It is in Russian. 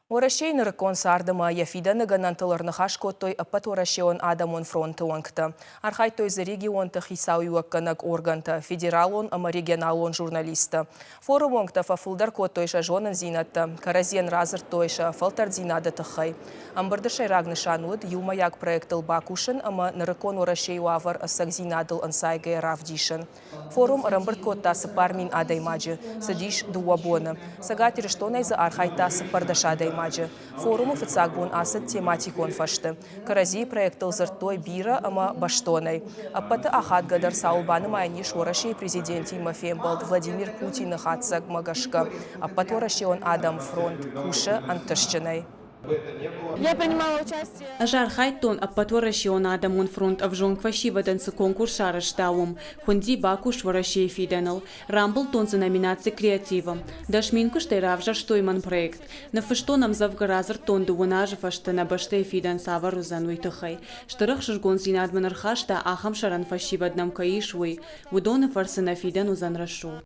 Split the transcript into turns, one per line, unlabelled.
Орашей нырыкон сардыма яфида ныганантылырны хашкоттой аппат орашеон адамон фронты оңкты. Архай тойзы регионты хисауи уакканак органты, федералон ама регионалон журналисты. Форум оңкты фафылдар коттойша жонын зинатты, каразен разыр тойша фалтар зинады тыхай. Амбырды шайрагны шануд, юлмаяк проектыл бакушын ама нырыкон орашей уавар асак зинадыл ансайгай равдишын. Форум рамбырд коттасы пармин адаймаджы, садиш дуабоны. Сагатир штонайзы архайтасы пардашадай Форум официагбун асыт тематикон фашты. Карази проектыл зыртой бира ама баштонай. Аппаты ахат гадар саулбаны майни шорашей президенти Мафембалд Владимир Путин хатсак магашка. Аппат орашеон Адам фронт куша антышчынай.
Я принимала участие.
Ажар хайтон аппаторашион Адамон фронт авжон квашиваданцы конкурс шарыштауым. Хунди бакуш варашей фиденал. Рамбл тонцы номинации креатива. Дашминкуш тайравжар штойман проект. На фаштонам завгаразар тон дуунажы фаштана баштай фиден савару зануйтыхай. Штырых шыргон зинадманар хашта ахам шаран фашиваднам каишуй. Удоны фарсына фиден узанрашу.